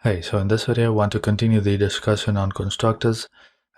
Hey, so in this video I want to continue the discussion on constructors,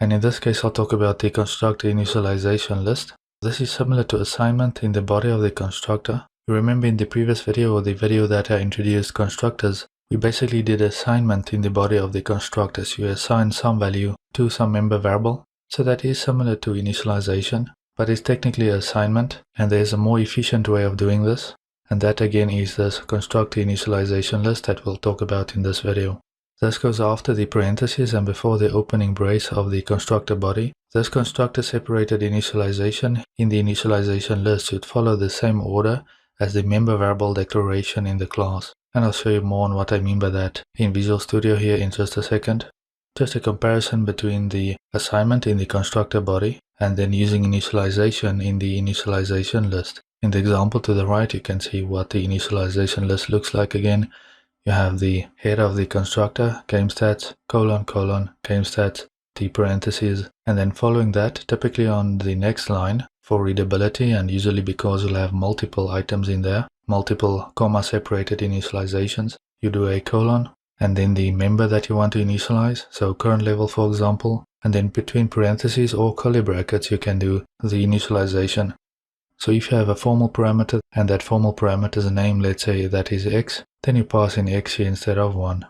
and in this case I'll talk about the constructor initialization list. This is similar to assignment in the body of the constructor. You remember in the previous video or the video that I introduced constructors, we basically did assignment in the body of the constructors. You assign some value to some member variable. So that is similar to initialization, but it's technically assignment, and there's a more efficient way of doing this. And that again is this constructor initialization list that we'll talk about in this video. This goes after the parentheses and before the opening brace of the constructor body. This constructor separated initialization in the initialization list should follow the same order as the member variable declaration in the class. And I'll show you more on what I mean by that in Visual Studio here in just a second. Just a comparison between the assignment in the constructor body and then using initialization in the initialization list. In the example to the right, you can see what the initialization list looks like again. You have the header of the constructor, GameStats, : GameStats, the parentheses, and then following that, typically on the next line for readability, and usually because you'll have multiple items in there, multiple comma separated initializations, you do a colon, and then the member that you want to initialize, so current level for example, and then between parentheses or curly brackets you can do the initialization. So if you have a formal parameter and that formal parameter's name, let's say that is x, then you pass in x here instead of 1.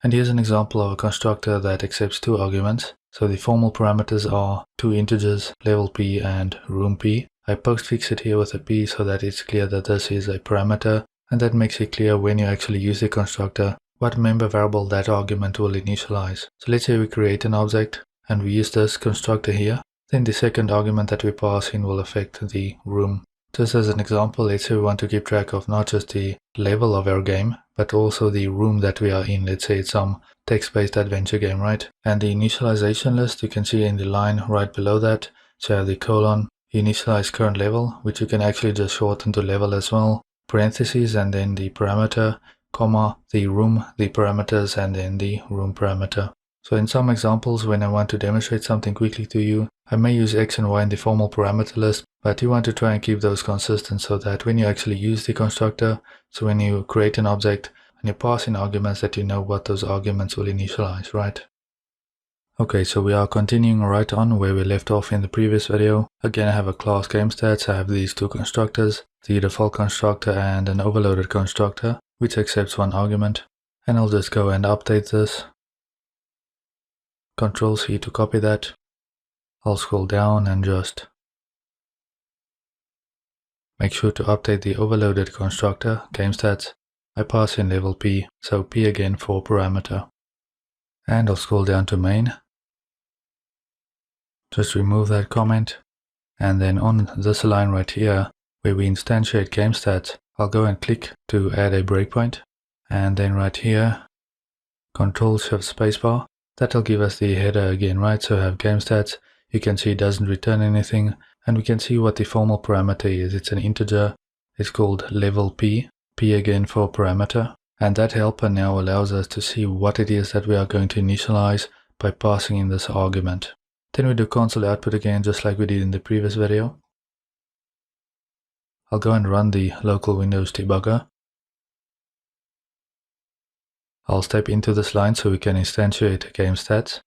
And here's an example of a constructor that accepts two arguments. So the formal parameters are two integers, level p and room p. I postfix it here with a p so that it's clear that this is a parameter, and that makes it clear when you actually use the constructor what member variable that argument will initialize. So let's say we create an object and we use this constructor here. Then the second argument that we pass in will affect the room. Just as an example, let's say we want to keep track of not just the level of our game, but also the room that we are in. Let's say it's some text-based adventure game, right? And the initialization list, you can see in the line right below that. So you have the colon, initialize current level, which you can actually just shorten to level as well, parentheses, and then the parameter, comma, the room, the parameters, and then the room parameter. So in some examples, when I want to demonstrate something quickly to you, I may use x and y in the formal parameter list, but you want to try and keep those consistent so that when you actually use the constructor, so when you create an object and you pass in arguments, that you know what those arguments will initialize, right? Okay, so we are continuing right on where we left off in the previous video. Again, I have a class GameStats. I have these two constructors, the default constructor and an overloaded constructor, which accepts one argument. And I'll just go and update this. Control-C to copy that. I'll scroll down and just make sure to update the overloaded constructor, GameStats. I pass in level p, so p again for parameter. And I'll scroll down to main. Just remove that comment. And then on this line right here, where we instantiate GameStats, I'll go and click to add a breakpoint. And then right here, Control-Shift spacebar. That'll give us the header again, right? So I have GameStats. You can see it doesn't return anything, and we can see what the formal parameter is. It's an integer. It's called level p, p again for parameter, and that helper now allows us to see what it is that we are going to initialize by passing in this argument. Then we do console output again, just like we did in the previous video. I'll go and run the local Windows debugger. I'll step into this line so we can instantiate GameStats.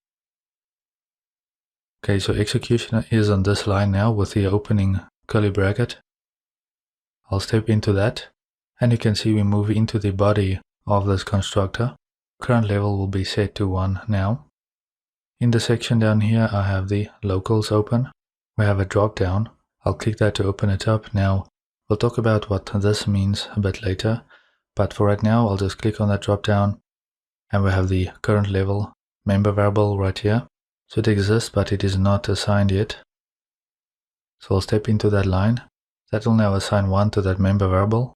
Okay, so execution is on this line now with the opening curly bracket. I'll step into that, and you can see we move into the body of this constructor. Current level will be set to 1 now. In the section down here, I have the locals open. We have a drop down. I'll click that to open it up. Now, we'll talk about what this means a bit later, but for right now, I'll just click on that drop down, and we have the current level member variable right here. So it exists, but it is not assigned yet. So I'll step into that line. That will now assign 1 to that member variable.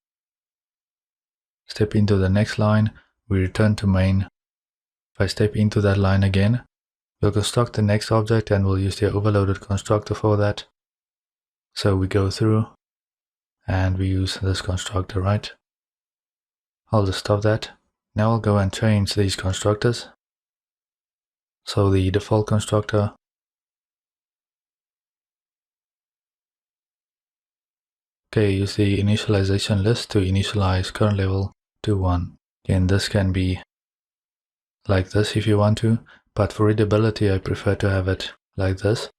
Step into the next line. We return to main. If I step into that line again, we'll construct the next object and we'll use the overloaded constructor for that. So we go through and we use this constructor, right? I'll just stop that. Now I'll go and change these constructors. So the default constructor, okay, use the initialization list to initialize current level to 1. Again, this can be like this if you want to, but for readability I prefer to have it like this,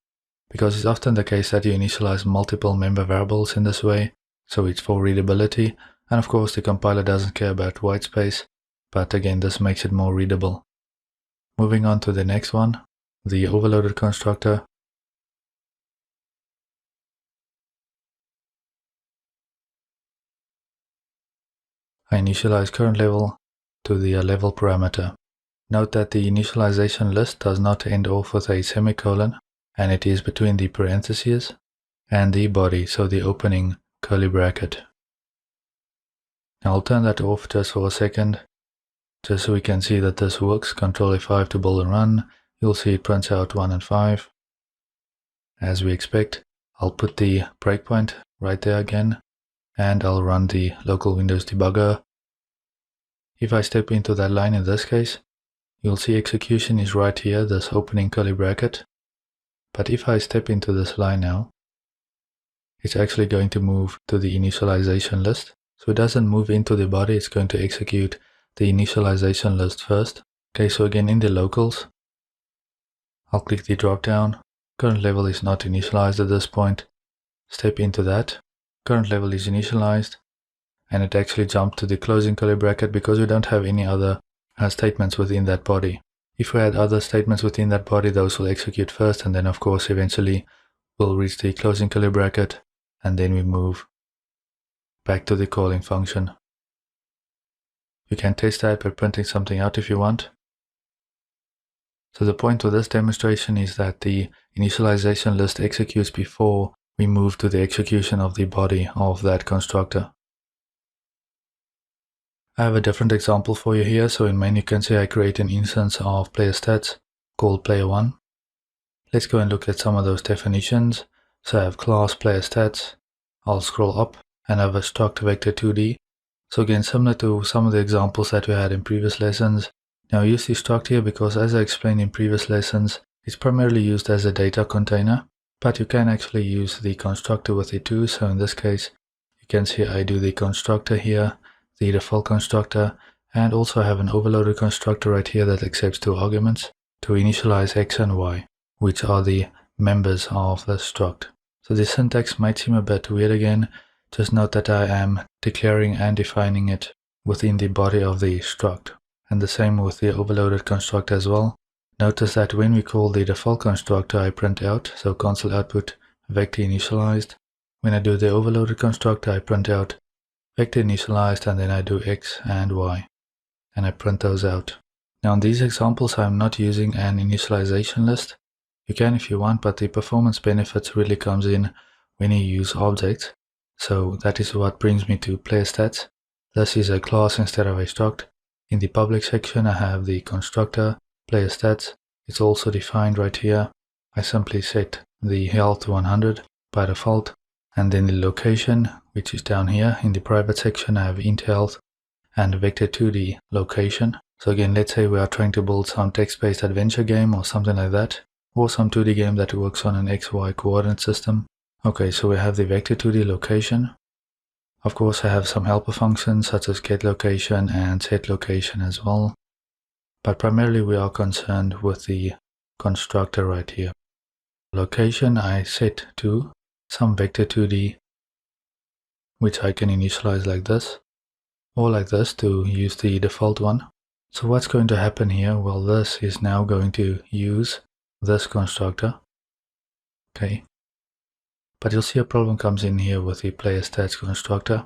because it's often the case that you initialize multiple member variables in this way, so it's for readability, and of course the compiler doesn't care about white space, but again this makes it more readable. Moving on to the next one, the overloaded constructor. I initialize current level to the level parameter. Note that the initialization list does not end off with a semicolon, and it is between the parentheses and the body, so the opening curly bracket. Now I'll turn that off just for a second, just so we can see that this works. Ctrl F5 to build and run. You'll see it prints out 1 and 5. As we expect, I'll put the breakpoint right there again, and I'll run the local Windows debugger. If I step into that line in this case, you'll see execution is right here, this opening curly bracket. But if I step into this line now, it's actually going to move to the initialization list. So it doesn't move into the body, it's going to execute the initialization list first. Okay, so again in the locals, I'll click the drop down. Current level is not initialized at this point. Step into that. Current level is initialized, and it actually jumped to the closing curly bracket because we don't have any other statements within that body. If we had other statements within that body, those will execute first, and then of course eventually we'll reach the closing curly bracket, and then we move back to the calling function. You can test that by printing something out if you want. So the point of this demonstration is that the initialization list executes before we move to the execution of the body of that constructor. I have a different example for you here. So in main you can see I create an instance of player stats called player1. Let's go and look at some of those definitions. So I have class player stats. I'll scroll up and I have a struct vector 2D. So again, similar to some of the examples that we had in previous lessons. Now I use the struct here because, as I explained in previous lessons, it's primarily used as a data container, but you can actually use the constructor with it too. So in this case, you can see I do the constructor here, the default constructor, and also have an overloaded constructor right here that accepts 2 arguments to initialize x and y, which are the members of the struct. So the syntax might seem a bit weird again. Just note that I am declaring and defining it within the body of the struct. And the same with the overloaded constructor as well. Notice that when we call the default constructor, I print out, so console output vector initialized. When I do the overloaded constructor, I print out vector initialized, and then I do x and y, and I print those out. Now in these examples, I'm not using an initialization list. You can if you want, but the performance benefits really comes in when you use objects. So that is what brings me to player stats. This is a class instead of a struct. In the public section, I have the constructor, player stats. It's also defined right here. I simply set the health to 100 by default. And then the location, which is down here. In the private section, I have int health and vector 2D location. So again, let's say we are trying to build some text-based adventure game or something like that, or some 2D game that works on an XY coordinate system. Okay, so we have the vector 2D location. Of course, I have some helper functions such as getLocation and setLocation as well. But primarily we are concerned with the constructor right here. Location I set to some vector 2D, which I can initialize like this, or like this to use the default one. So what's going to happen here? Well, this is now going to use this constructor. Okay. But you'll see a problem comes in here with the player stats constructor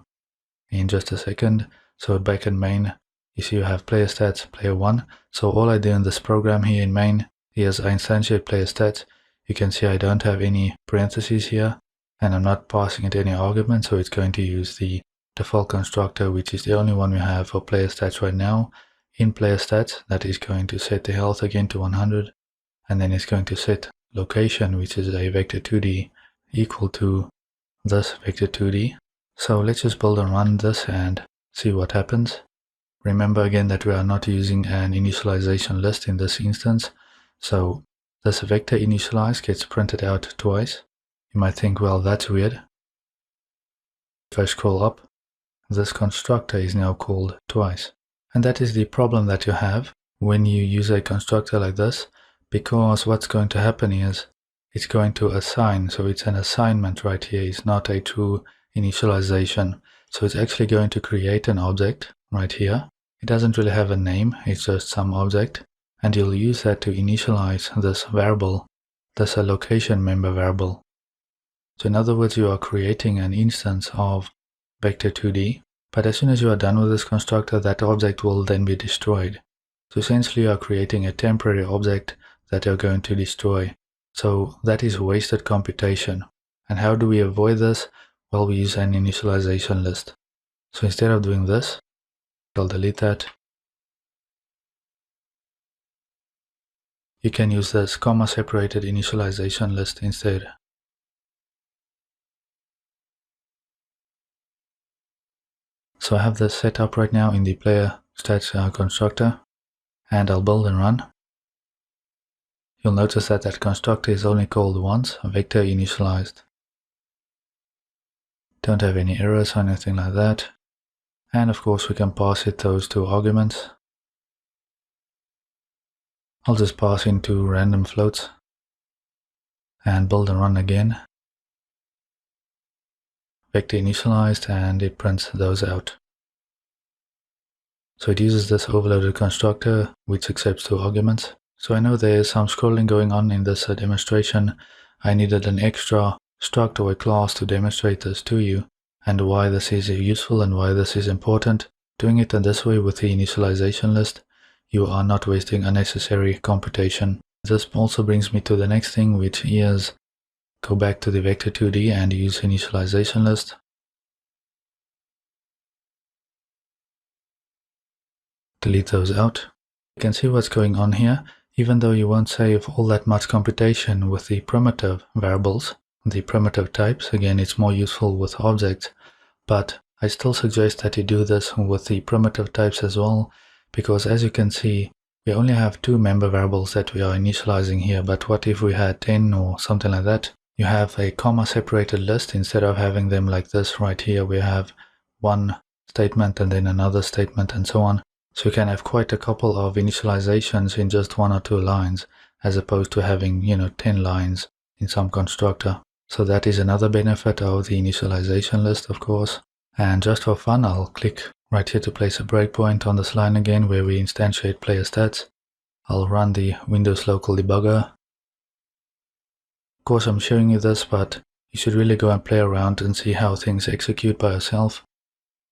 in just a second. So back in main, you see you have player stats, player1. So all I do in this program here in main is I instantiate player stats. You can see I don't have any parentheses here, and I'm not passing it any argument. So it's going to use the default constructor, which is the only one we have for player stats right now. In player stats, that is going to set the health again to 100, and then it's going to set location, which is a vector 2D, equal to this vector 2D. So let's just build and run this and see what happens. Remember again that we are not using an initialization list in this instance. So this vector initialize gets printed out twice. You might think, well, that's weird. If I scroll up, this constructor is now called twice. And that is the problem that you have when you use a constructor like this, because what's going to happen is it's going to assign. So it's an assignment right here. It's not a true initialization. So it's actually going to create an object right here. It doesn't really have a name. It's just some object. And you'll use that to initialize this variable. That's a location member variable. So in other words, you are creating an instance of vector2d. But as soon as you are done with this constructor, that object will then be destroyed. So essentially you are creating a temporary object that you're going to destroy. So that is wasted computation. And how do we avoid this? Well, we use an initialization list. So instead of doing this, I'll delete that. You can use this comma-separated initialization list instead. So I have this set up right now in the player stats constructor, and I'll build and run. You'll notice that that constructor is only called once, vector initialized. Don't have any errors or anything like that. And of course we can pass it those two arguments. I'll just pass in two random floats and build and run again. Vector initialized, and it prints those out. So it uses this overloaded constructor which accepts two arguments. So I know there is some scrolling going on in this demonstration. I needed an extra struct or a class to demonstrate this to you and why this is useful and why this is important. Doing it in this way with the initialization list, you are not wasting unnecessary computation. This also brings me to the next thing, which is go back to the vector2d and use initialization list. Delete those out. You can see what's going on here. Even though you won't save all that much computation with the primitive variables, the primitive types, again it's more useful with objects, but I still suggest that you do this with the primitive types as well, because as you can see, we only have two member variables that we are initializing here, but what if we had 10 or something like that? You have a comma separated list. Instead of having them like this right here, we have one statement and then another statement and so on. So you can have quite a couple of initializations in just 1 or 2 lines, as opposed to having, 10 lines in some constructor. So that is another benefit of the initialization list, of course. And just for fun, I'll click right here to place a breakpoint on this line again where we instantiate player stats. I'll run the Windows local debugger. Of course, I'm showing you this, but you should really go and play around and see how things execute by yourself.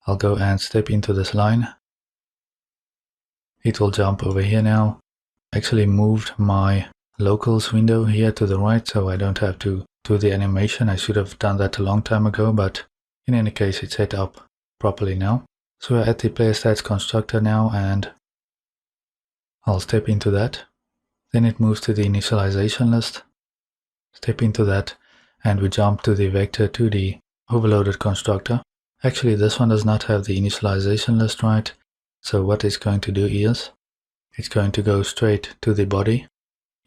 I'll go and step into this line. It will jump over here now. Actually moved my locals window here to the right, so I don't have to do the animation. I should have done that a long time ago, but in any case it's set up properly now. So we're at the player stats constructor now, and I'll step into that. Then it moves to the initialization list. Step into that, and we jump to the vector2d overloaded constructor. Actually, this one does not have the initialization list right. So what it's going to do is, it's going to go straight to the body,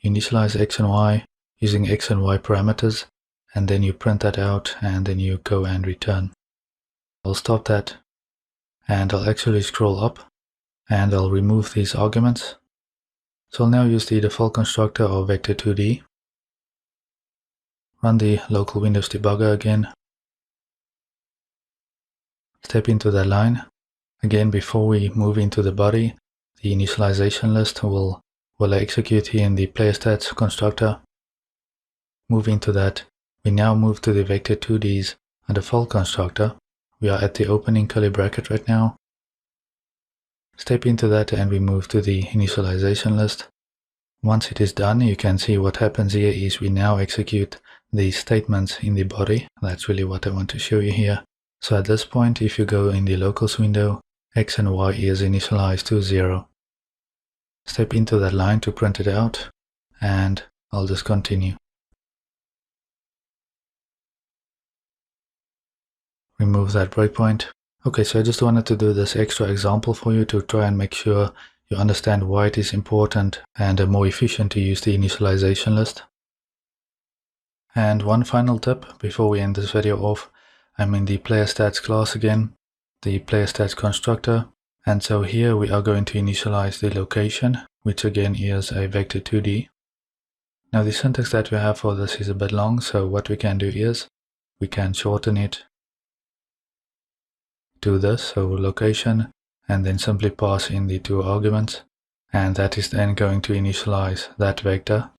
initialize x and y using x and y parameters, and then you print that out and then you go and return. I'll stop that, and I'll actually scroll up, and I'll remove these arguments. So I'll now use the default constructor of vector2d, run the local Windows debugger again, step into that line. Again, before we move into the body, the initialization list will execute here in the player stats constructor. Move into that. We now move to the vector2d's default constructor. We are at the opening curly bracket right now. Step into that and we move to the initialization list. Once it is done, you can see what happens here is we now execute the statements in the body. That's really what I want to show you here. So at this point, if you go in the locals window, x and y is initialized to 0. Step into that line to print it out, and I'll just continue. Remove that breakpoint. Okay, so I just wanted to do this extra example for you to try and make sure you understand why it is important and more efficient to use the initialization list. And one final tip before we end this video off, I'm in the player stats class again, the player stats constructor, And so here we are going to initialize the location, which again is a vector 2D. Now the syntax that we have for this is a bit long, so what we can do is we can shorten it to this, so location, and then simply pass in the 2 arguments, and that is then going to initialize that vector.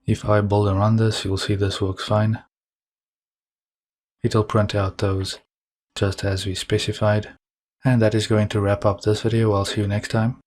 If I build and run this, you'll see this works fine. It'll print out those just as we specified. And that is going to wrap up this video. I'll see you next time.